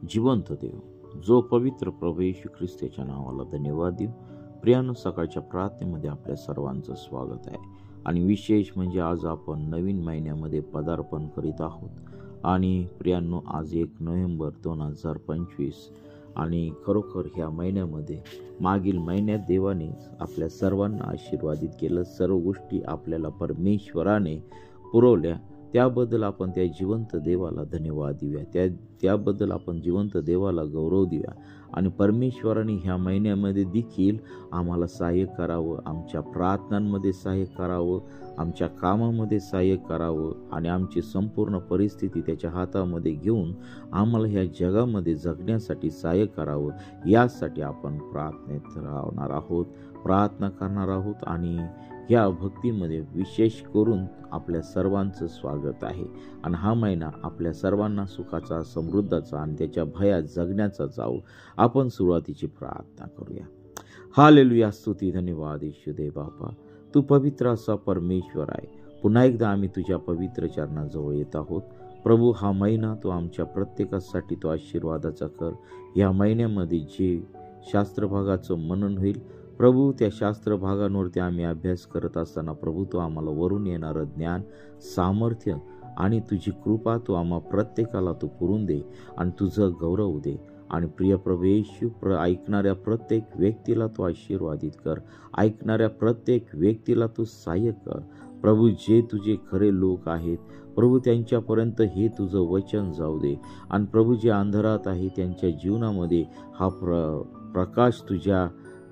जिवंत देव, जो पवित्र प्रभू येशू ख्रिस्ताच्या नावाला धन्यवाद देऊ. प्रियानो, सकाळच्या प्रार्थनेमध्ये आपल्या सर्वांचं स्वागत आहे. आणि विशेष म्हणजे आज आपण नवीन महिन्यामध्ये पदार्पण करीत आहोत. आणि प्रियांनो, आज 1 नोव्हेंबर 2025 आणि खरोखर ह्या महिन्यामध्ये मागील महिन्यात देवाने आपल्या सर्वांना आशीर्वादित केलं. सर्व गोष्टी आपल्याला परमेश्वराने पुरवल्या. त्याबद्दल आपण त्या जिवंत देवाला धन्यवाद देऊया. त्याबद्दल आपण जिवंत देवाला गौरव देऊया. आणि परमेश्वराने ह्या महिन्यामध्ये देखील आम्हाला सहाय्य करावं, आमच्या प्रार्थनांमध्ये सहाय्य करावं, आमच्या कामामध्ये सहाय्य करावं आणि आमची संपूर्ण परिस्थिती त्याच्या हातामध्ये घेऊन आम्हाला ह्या जगामध्ये जगण्यासाठी सहाय्य करावं. यासाठी आपण प्रार्थनेत राहणार आहोत, प्रार्थना करणार आहोत. आणि या भक्तीमध्ये विशेष करून आपल्या सर्वांचं स्वागत आहे. आणि हा महिना आपल्या सर्वांना सुखाचा, समृद्धीचा आणि त्याच्या भयात जगण्याचा जाऊ. आपण सुरुवातीची प्रार्थना करूया. हालेलुया, स्तुती, धन्यवाद येशू देव बापा. तू पवित्र असा परमेश्वर आहे. पुन्हा एकदा आम्ही तुझ्या पवित्र चरणाजवळ येत आहोत. प्रभू, हा महिना तो आमच्या प्रत्येकासाठी तो आशीर्वादाचा कर. या महिन्यामध्ये जे शास्त्रभागाचं मनन होईल प्रभू, त्या शास्त्र भागांवरती आम्ही अभ्यास करत असताना प्रभू, तो आम्हाला वरून येणारं ज्ञान, सामर्थ्य आणि तुझी कृपा तो आम्हा प्रत्येकाला तू पुरून दे आणि तुझं गौरव दे. आणि प्रिय प्रभू येशू, ऐकणाऱ्या प्रत्येक व्यक्तीला तू आशीर्वादित कर. ऐकणाऱ्या प्रत्येक व्यक्तीला तू सहाय्य कर. प्रभू, जे तुझे खरे लोक आहेत प्रभू, त्यांच्यापर्यंत हे तुझं वचन जाऊ दे. आणि प्रभू, जे अंधारात आहे त्यांच्या जीवनामध्ये हा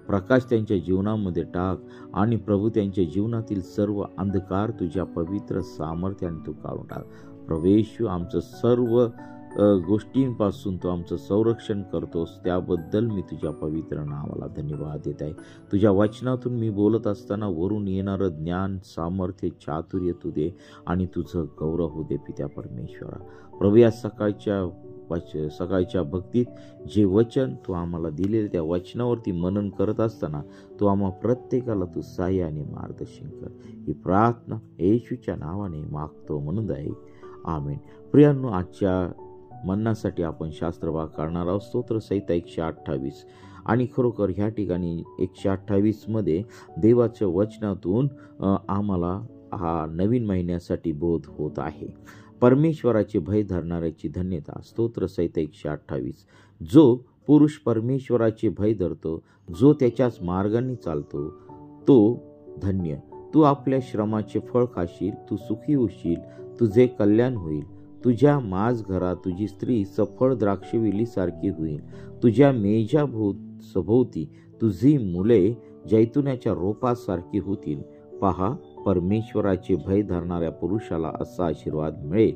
प्रकाश त्यांच्या जीवनामध्ये टाक. आणि प्रभू, त्यांच्या जीवनातील सर्व अंधकार तुझ्या पवित्र सामर्थ्याने तू काढून टाक. प्रभू येशू, आमचं सर्व गोष्टींपासून तू आमचं संरक्षण करतोस, त्याबद्दल मी तुझ्या पवित्र नावाला धन्यवाद देत आहे. तुझ्या वचनातून मी बोलत असताना वरून येणारं ज्ञान, सामर्थ्य, चातुर्य तू दे आणि तुझं गौरव होऊ दे पित्या परमेश्वरा. प्रभू, या सकाळच्या भक्तीत जे वचन तू आम्हाला दिलेले त्या वचनावरती मनन करत असताना तू आम्हा प्रत्येकाला तू सहाय्य आणि मार्गदर्शन कर. ही प्रार्थना येशूच्या नावाने मागतो म्हणून आहे, आमेन. प्रियांनो, आजच्या मननासाठी आपण शास्त्रभाग करणार आहोत. स्तोत्रसंहिता 128. आणि खरोखर ह्या ठिकाणी 128 मध्ये देवाच्या वचनातून आम्हाला हा नवीन महिन्यासाठी बोध होत आहे. परमेश्वराचे भय धरणाऱ्याची धन्यता. स्तोत्रसंहिता 128. जो पुरुष परमेश्वराचे भय धरतो, जो त्याच्याच मार्गाने चालतो, तो धन्य. तू आपल्या श्रमाचे फळ खाशील, तू सुखी होशील, तुझे कल्याण होईल. तुझ्या माझ घरात तुझी स्त्री सफळ द्राक्षवेलीसारखी होईल. तुझ्या मेजा सभोवती तुझी मुले जैतुनाच्या रोपासारखी होतील. पहा, परमेश्वराचे भय धरणाऱ्या पुरुषाला असा आशीर्वाद मिळेल.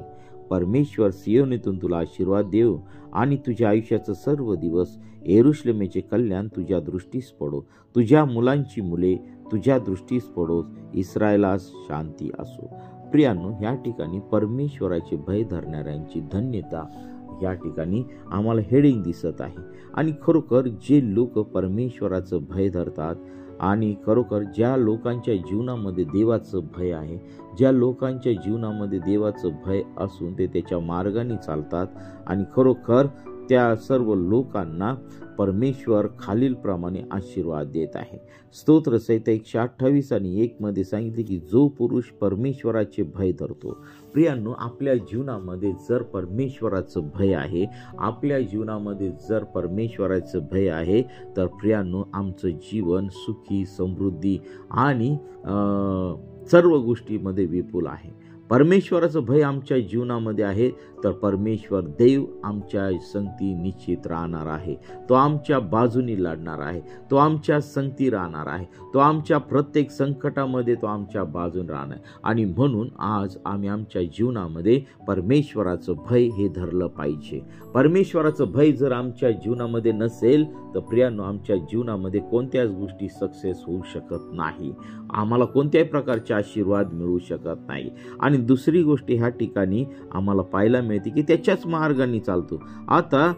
परमेश्वर सियोनीतून तुला आशीर्वाद देव आणि तुझ्या आयुष्याचं सर्व दिवस यरूशलेमेचे कल्याण तुझ्या दृष्टीस पडो. तुझ्या मुलांची मुले तुझ्या दृष्टीस पडो. इस्रायलास शांती असो. प्रियांनो, ह्या ठिकाणी परमेश्वराचे भय धरणाऱ्यांची धन्यता या ठिकाणी आम्हाला हेडिंग दिसत आहे. आणि खरोखर जे लोक परमेश्वराचं भय धरतात आणि खरोखर ज्या लोकांच्या जीवनामध्ये देवाचं भय आहे, ज्या लोकांच्या जीवनामध्ये देवाचं भय असून ते त्याच्या मार्गाने चालतात आणि खरोखर त्या सर्व लोकांना परमेश्वर खालीलप्रमाणे आशीर्वाद देत आहे. स्तोत्रसंहिता 128 आणि 1 मध्ये सांगितले की जो पुरुष परमेश्वराचे भय धरतो. प्रियांनो, आपल्या जीवनामध्ये जर परमेश्वराचं भय आहे, आपल्या जीवनामध्ये जर परमेश्वराचं भय आहे, तर प्रियांनो, आमचं जीवन सुखी, समृद्धी आणि सर्व गोष्टीमध्ये विपुल आहे. परमेश्वराचं भय आमच्या जीवनामध्ये आहे तर परमेश्वर देव आमच्या संगती निश्चित राहणार आहे. तो आमच्या बाजूनी लढणार आहे. तो आमच्या संगती राहणार आहे. तो आमच्या प्रत्येक संकटामध्ये तो आमच्या बाजून राहणार. आणि म्हणून आज आम्ही आमच्या जीवनामध्ये परमेश्वराचं भय हे धरलं पाहिजे. परमेश्वराचं भय जर आमच्या जीवनामध्ये नसेल तर प्रियांनो, आमच्या जीवनामध्ये कोणत्याच गोष्टी सक्सेस होऊ शकत नाही. आम्हाला कोणत्याही प्रकारचे आशीर्वाद मिळू शकत नाही. आणि दुसरी गोष्ट ह्या ठिकाणी आम्हाला पाहायला मिळते की त्याच्याच मार्गाने चालतो. आता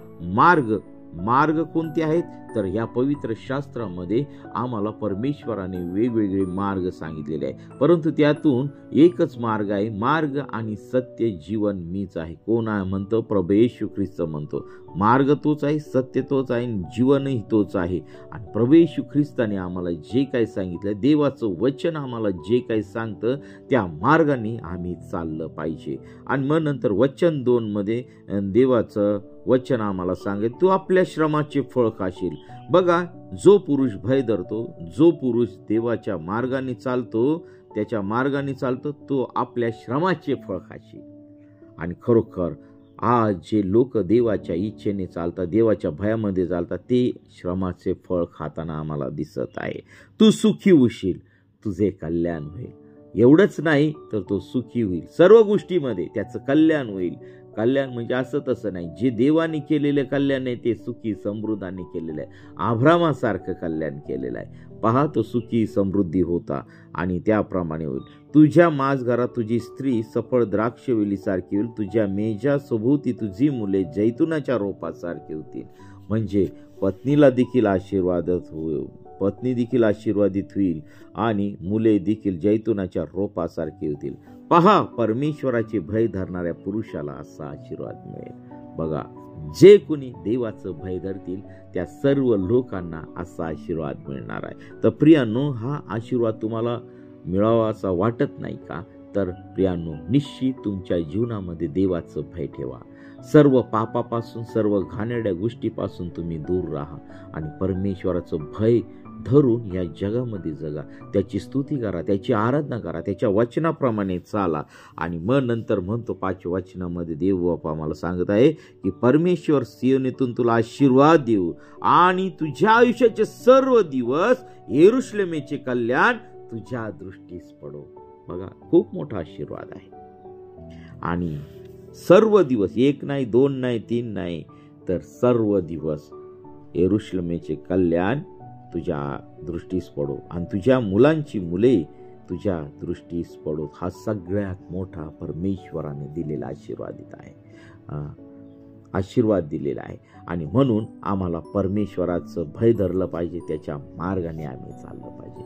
मार्ग कोणते आहेत तर या पवित्र शास्त्रामध्ये आम्हाला परमेश्वराने वेगवेगळे मार्ग सांगितलेले आहे, परंतु त्यातून एकच मार्ग आहे, मार्ग आणि सत्य जीवन मीच आहे. कोण आहे म्हणतो? प्रभू येशू ख्रिस्त म्हणतो. मार्ग तोच आहे, सत्य तोच आहे, जीवनही तोच आहे. आणि प्रभू येशू ख्रिस्ताने आम्हाला जे काही सांगितलं, देवाचं वचन आम्हाला जे काही सांगतं त्या मार्गाने आम्ही चाललं पाहिजे. आणि मग नंतर वचन 2 मध्ये देवाचं वचन आम्हाला सांगेल, तू आपल्या श्रमाचे फळ खाशील. बघा, जो पुरुष भय धरतो, जो पुरुष देवाच्या मार्गाने चालतो, त्याच्या मार्गाने चालतो, तो आपल्या श्रमाचे फळ खाशील. आणि खरोखर आज जे लोक देवाच्या इच्छेने चालतात, देवाच्या भयामध्ये चालतात, ते श्रमाचे फळ खाताना आम्हाला दिसत आहे. तू सुखी होशील, तुझे कल्याण होईल. एवढंच नाही तर तो सुखी होईल, सर्व गोष्टीमध्ये त्याचं कल्याण होईल. कल्याण म्हणजे असं तसं नाही, जे देवाने केलेलं कल्याण आहे ते सुखी समृद्धाने केलेलं आहे. अब्रामासारखं कल्याण केलेलं आहे. पहा, तो सुखी समृद्धी होता आणि त्याप्रमाणे होईल. तुझ्या माझघरात तुझी स्त्री सफळ द्राक्षवेलीसारखी होईल, तुझ्या मेजा सभोवती तुझी मुले जैतुनाच्या रोपासारखी होतील. म्हणजे पत्नी देखील आशीर्वादित होईल आणि मुले देखील जैतुनाच्या रोपासारखी होतील. पहा, परमेश्वराचे भय धरणाऱ्या पुरुषाला असा आशीर्वाद मिळेल. बघा, जे कोणी देवाचं भय धरतील त्या सर्व लोकांना असा आशीर्वाद मिळणार आहे. तर प्रियांनो, हा आशीर्वाद तुम्हाला मिळावा असा वाटत नाही का? तर प्रियांनो, निश्चित तुमच्या जीवनामध्ये देवाचं भय ठेवा. सर्व पापापासून, सर्व घाणेरड्या गोष्टीपासून तुम्ही दूर राहा आणि परमेश्वराचं भय धरून या जगामध्ये जगा. त्याची स्तुती करा, त्याची आराधना करा, त्याच्या वचनाप्रमाणे चाला. आणि मग नंतर म्हणतो 5व्या वचनामध्ये देव बापा मला सांगत आहे की परमेश्वर सियोनीतून तुला आशीर्वाद देऊ आणि तुझ्या आयुष्याचे सर्व दिवस यरूशलेमेचे कल्याण तुझ्या दृष्टीस पडो. बघा, खूप मोठा आशीर्वाद आहे. आणि सर्व दिवस, 1 नाही, 2 नाही, 3 नाही, तर सर्व दिवस यरूशलेमेचे कल्याण तुझ्या दृष्टीस पडो आणि तुझ्या मुलांची मुले तुझ्या दृष्टीस पडो. हा सगळ्यात मोठा परमेश्वराने दिलेला आशीर्वाद दिलेला आहे. आणि म्हणून आम्हाला परमेश्वराचं भय धरलं पाहिजे, त्याच्या मार्गाने आम्ही चाललं पाहिजे.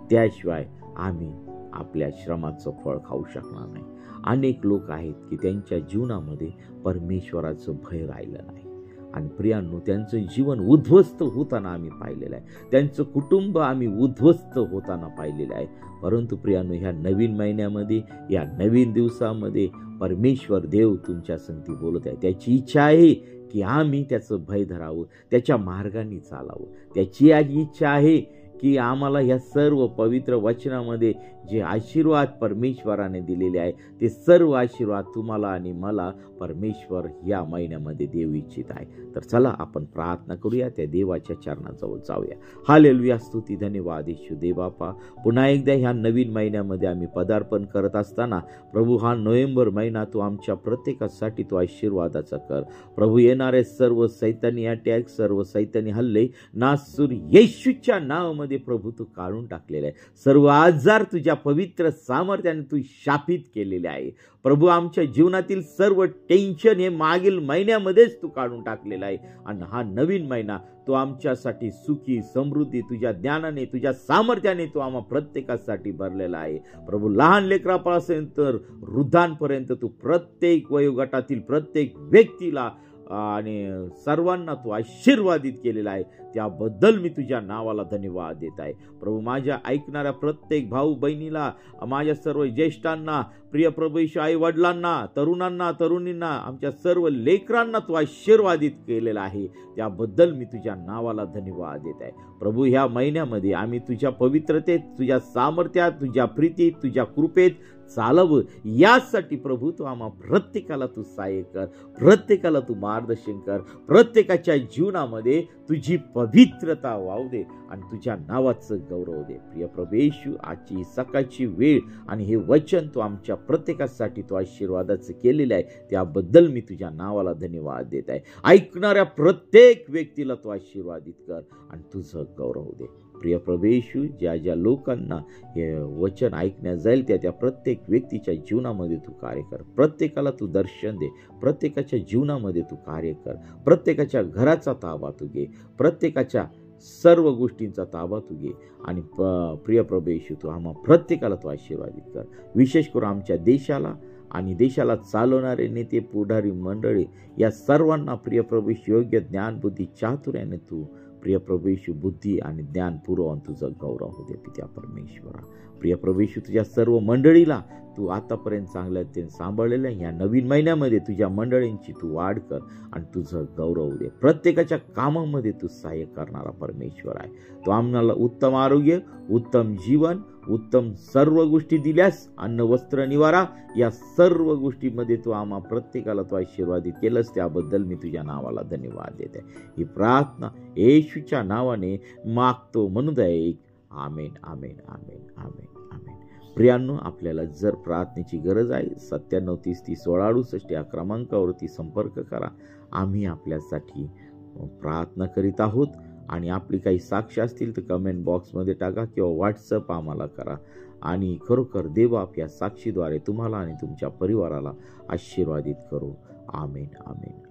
त्याशिवाय आम्ही आपल्या श्रमाचं फळ खाऊ शकणार नाही. अनेक लोक आहेत की त्यांच्या जीवनामध्ये परमेश्वराचं भय राहिलं नाही आणि प्रियांनो, त्यांचं जीवन उद्ध्वस्त होताना आम्ही पाहिलेलं आहे, त्यांचं कुटुंब आम्ही उद्ध्वस्त होताना पाहिलेलं आहे. परंतु प्रियांनो, ह्या नवीन महिन्यामध्ये, या नवीन दिवसामध्ये परमेश्वर देव तुमच्या संगती बोलत आहे. त्याची इच्छा आहे की आम्ही त्याचं भय धरावं, त्याच्या मार्गाने चालावं. त्याची आज इच्छा आहे की आम्हाला ह्या सर्व पवित्र वचनामध्ये जे आशीर्वाद परमेश्वराने दिलेले आहे ते सर्व आशीर्वाद तुम्हाला आणि मला परमेश्वर या महिन्यामध्ये देऊ इच्छित आहे. तर चला आपण प्रार्थना करूया, त्या देवाच्या चरणाजवळ जाऊया. हालेलुया, स्तुती, धन्यवाद येशू देवापा. पुन्हा एकदा ह्या नवीन महिन्यामध्ये आम्ही पदार्पण करत असताना प्रभू, हा नोव्हेंबर महिना तू आमच्या प्रत्येकासाठी तू आशीर्वादाचा कर. प्रभू, येणारे सर्व सैतानी अटॅक, सर्व सैतानी हल्ले नासूर येशूच्या नावामध्ये प्रभू तू काढून टाकलेले आहे. सर्व आजार तुझ्या पवित्र सामर्थ्याने तू शापित केलेले आहे. प्रभू, आमच्या जीवनातील सर्व टेन्शन हे मागील महिन्यामध्येच तू काढून टाकलेलं आहे आणि हा नवीन महिना तो आमच्यासाठी सुखी समृद्धी तुझ्या ज्ञानाने, तुझ्या सामर्थ्याने तो आम्हा प्रत्येकासाठी भरलेला आहे. प्रभू, लहान लेकरापासून तर वृद्धांपर्यंत तू प्रत्येक वयोगटातील प्रत्येक व्यक्तीला आणि सर्वांना तू आशीर्वादित केलेला आहे. त्याबद्दल मी तुझ्या नावाला धन्यवाद देत आहे. प्रभू, माझ्या ऐकणाऱ्या प्रत्येक भाऊ बहिणीला, माझ्या सर्व ज्येष्ठांना, प्रिय प्रभू येशू, आई वडिलांना, तरुणांना, तरुणींना, आमच्या सर्व लेकरांना तू आशीर्वादित केलेला आहे. त्याबद्दल मी तुझ्या नावाला धन्यवाद देत आहे. प्रभू, ह्या महिन्यामध्ये आम्ही तुझ्या पवित्रतेत, तुझ्या सामर्थ्यात, तुझ्या प्रीतीत, तुझ्या कृपेत चालवं, यासाठी प्रभू तू आम्हा प्रत्येकाला तू सहाय्य कर, प्रत्येकाला तू मार्गदर्शन कर, प्रत्येकाच्या जीवनामध्ये तुझी पवित्रता वाहू दे आणि तुझ्या नावाचं गौरव दे. प्रिय प्रभू येशू, आजची सकाळची वेळ आणि हे वचन तू आमच्या प्रत्येकासाठी तू आशीर्वादाचं केलेलं आहे, त्याबद्दल मी तुझ्या नावाला धन्यवाद देत आहे. ऐकणाऱ्या प्रत्येक व्यक्तीला तू आशीर्वादित कर आणि तुझं गौरव दे. प्रिय प्रभू येशू, ज्या ज्या लोकांना हे वचन ऐकण्यात जाईल त्या प्रत्येक व्यक्तीच्या जीवनामध्ये तू कार्य कर. प्रत्येकाला तू दर्शन दे. प्रत्येकाच्या जीवनामध्ये तू कार्य कर. प्रत्येकाच्या घराचा ताबा तू घे. प्रत्येकाच्या सर्व गोष्टींचा ताबा तू घे. आणि प्रिय प्रभू येशू, तू आम्हा प्रत्येकाला तू आशीर्वादित कर. विशेष करून आमच्या देशाला आणि देशाला चालवणारे नेते, पुढारी मंडळी, या सर्वांना प्रिय प्रभू येशू योग्य ज्ञान, बुद्धी, चातुर्याने तू प्रिय प्रभू येशू बुद्धी आणि ज्ञान पुरवून तुझा गौरव होऊ दे पित्या परमेश्वरा. प्रिय प्रभू येशू, तुझ्या सर्व मंडळीला तू आतापर्यंत चांगल्या ते सांभाळलेल्या ह्या नवीन महिन्यामध्ये तुझ्या मंडळींची तू वाढ कर आणि तुझं गौरव दे. प्रत्येकाच्या कामामध्ये तू सहाय्य करणारा परमेश्वर आहे. तू आम्हाला उत्तम आरोग्य, उत्तम जीवन, उत्तम सर्व गोष्टी दिल्यास, अन्न, वस्त्र, निवारा, या सर्व गोष्टीमध्ये तू आम्हा प्रत्येकाला तू आशीर्वादित केलंस. त्याबद्दल मी तुझ्या नावाला धन्यवाद देते. ही प्रार्थना येशूच्या नावाने मागतो म्हणून ऐक. आमेन, आमेन, आमेन, आमेन, आमेन. प्रियांनो, आपल्याला जर प्रार्थनेची गरज आहे 9730301668 या क्रमांकावरती संपर्क करा. आम्ही आपल्यासाठी प्रार्थना करीत आहोत. आणि आपली काही साक्ष असतील तर कमेंट बॉक्समध्ये टाका किंवा व्हॉट्सअप आम्हाला करा. आणि खरोखर देवबाप या साक्षीद्वारे तुम्हाला आणि तुमच्या परिवाराला आशीर्वादित करो. आमेन, आमेन.